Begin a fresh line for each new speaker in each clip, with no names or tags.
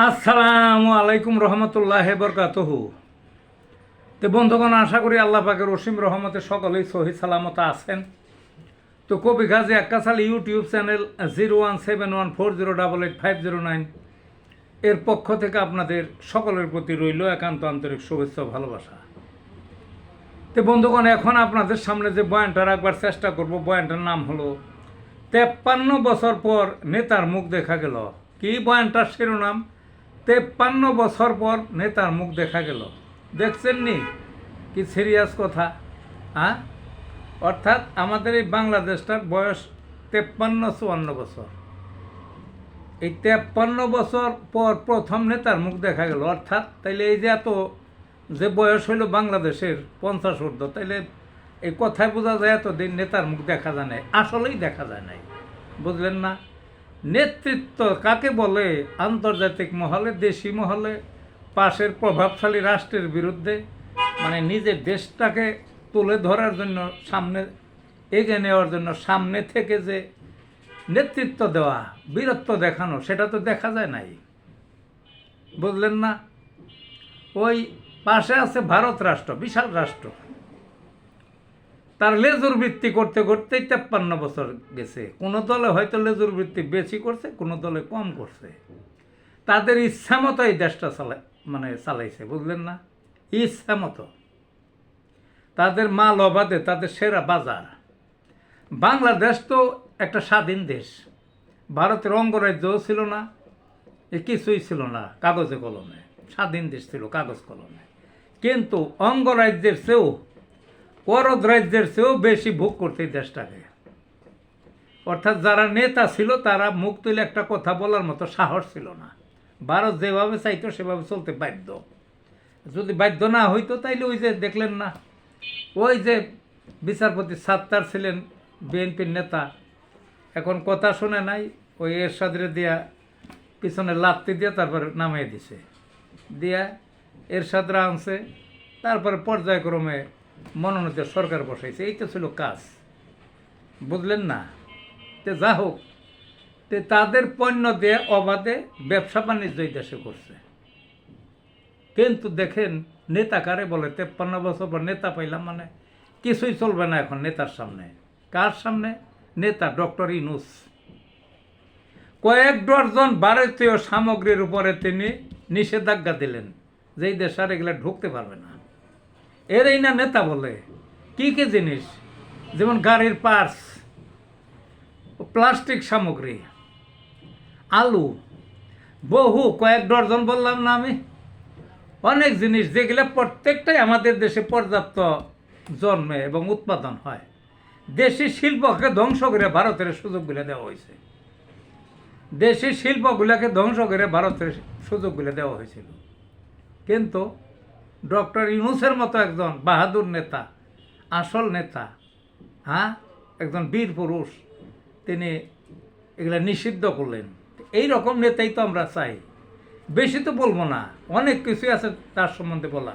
আসসালামু আলাইকুম রহমতুল্লাহ বরকাতুহু। তো বন্ধুগণ, আশা করি আল্লাহ পাকের অসীম রহমতে সকলেই সহি সালামত আছেন। তো কবি গাজী আক্কাস আলী ইউটিউব চ্যানেল 017140885009 এর পক্ষ থেকে আপনাদের সকলের প্রতি রইল একান্ত আন্তরিক শুভেচ্ছা ভালোবাসা। তো বন্ধুগণ, এখন আপনাদের সামনে যে বয়ানটা রাখবার চেষ্টা করব, বয়ানটার নাম হলো 53 বছর পর নেতার মুখ দেখা গেল। কি বয়ানটার শিরোনাম? 53 বছর পর নেতার মুখ দেখা গেল। দেখছেন নি কি সিরিয়াস কথা? হ্যাঁ, অর্থাৎ আমাদের এই বাংলাদেশটার বয়স 53-54 বছর। এই 53 বছর পর প্রথম নেতার মুখ দেখা গেল। অর্থাৎ তাইলে এই যে এত যে বয়স হইল বাংলাদেশের 50 ঊর্ধ্ব, তাইলে এই কথায় বোঝা যায় এতদিন নেতার মুখ দেখা যায় নাই, আসলেই দেখা যায় নাই। বুঝলেন না? নেতৃত্ব কাকে বলে? আন্তর্জাতিক মহলে, দেশি মহলে, পাশের প্রভাবশালী রাষ্ট্রের বিরুদ্ধে, মানে নিজের দেশটাকে তুলে ধরার জন্য, সামনে এগিয়ে নেওয়ার জন্য সামনে থেকে যে নেতৃত্ব দেওয়া, বীরত্ব দেখানো, সেটা তো দেখা যায় নাই। বুঝলেন না? ওই পাশে আছে ভারত রাষ্ট্র, বিশাল রাষ্ট্র, তার লেজুর বৃত্তি করতে করতেই 53 বছর গেছে। কোনো দলে হয়তো লেজুর বৃত্তি বেশি করছে, কোনো দলে কম করছে। তাদের ইচ্ছা মতো এই দেশটা চালাইছে। বুঝলেন না? ইচ্ছা মতো তাদের মাল অবাধে, তাদের সেরা বাজার। বাংলাদেশ তো একটা স্বাধীন দেশ, ভারতের অঙ্গরাজ্যও ছিল না, কিছুই ছিল না, কাগজে কলমে স্বাধীন দেশ ছিল, কাগজ কলমে। কিন্তু অঙ্গরাজ্যের চেয়েও, করদ রাজ্যের চেয়েও বেশি ভোগ করতে দেশটাকে। অর্থাৎ যারা নেতা ছিল তারা মুখ তুলে একটা কথা বলার মতো সাহস ছিল না। ভারত যেভাবে চাইতো সেভাবে চলতে বাধ্য। যদি বাধ্য না হইতো তাইলে ওই যে দেখলেন না, ওই যে বিচারপতি সাত্তার ছিলেন বিএনপির নেতা, এখন কথা শুনে নাই, ওই এরশাদরে দিয়া পিছনে লাত্তি দিয়ে তারপরে নামিয়ে দিছে, দিয়া এরশাদরা আনছে, তারপরে পর্যায়ক্রমে মনোনীত সরকার বসাইছে। এই তো ছিল কাজ। বুঝলেন না? তে যা হোক, তে তাদের পণ্য দিয়ে অবাধে ব্যবসা বাণিজ্য এই দেশে করছে। কিন্তু দেখেন নেতা কারে বলে? 53 বছর পর নেতা পাইলাম, মানে কিছুই চলবে না এখন নেতার সামনে। কার সামনে? নেতা ডক্টর ইউনূস। কয়েক ডজন ভারতীয় সামগ্রীর উপরে তিনি নিষেধাজ্ঞা দিলেন, যেই দেশ আর এগুলো ঢুকতে পারবে না। এরই না নেতা বলে? কি কি জিনিস? যেমন গাড়ির পার্টস, প্লাস্টিক সামগ্রী, আলু, বহু কয়েক ডজন বললাম না আমি, অনেক জিনিস যেগুলো প্রত্যেকটাই আমাদের দেশে পর্যাপ্ত জন্মে এবং উৎপাদন হয়। দেশি শিল্পকে ধ্বংস করে ভারতের সুযোগগুলো দেওয়া হয়েছে। দেশি শিল্পগুলোকে ধ্বংস করে ভারতের সুযোগগুলো দেওয়া হয়েছিল। কিন্তু ডক্টর ইউনূসের মতো একজন বাহাদুর নেতা, আসল নেতা, হ্যাঁ, একজন বীর পুরুষ, তিনি এগুলো নিষিদ্ধ করলেন। এই রকম নেতাই তো আমরা চাই। বেশি তো বলবো না, অনেক কিছুই আছে তার সম্বন্ধে বলা,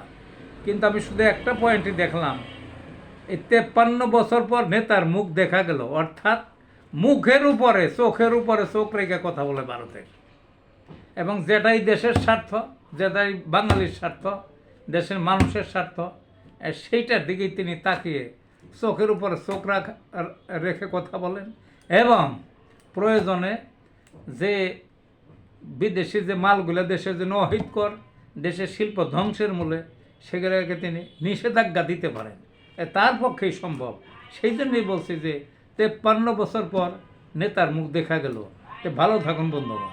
কিন্তু আমি শুধু একটা পয়েন্টই দেখলাম। এই 53 বছর পর নেতার মুখ দেখা গেল। অর্থাৎ মুখের উপরে, চোখের উপরে চোখ রেখে কথা বলে ভারতের, এবং যেটাই দেশের স্বার্থ, যেটাই বাঙালির স্বার্থ, দেশের মানুষের স্বার্থ, সেইটার দিকেই তিনি তাকিয়ে চোখের উপরে চোখ রেখে কথা বলেন। এবং প্রয়োজনে যে বিদেশি যে মালগুলো দেশের জন্য অহিতকর, দেশের শিল্প ধ্বংসের মূলে, সেগুলোকে তিনি নিষেধাজ্ঞা দিতে পারেন। তার পক্ষেই সম্ভব। সেই জন্যই বলছি যে 53 বছর পর নেতার মুখ দেখা গেল। ভালো থাকুন বন্ধুগণ।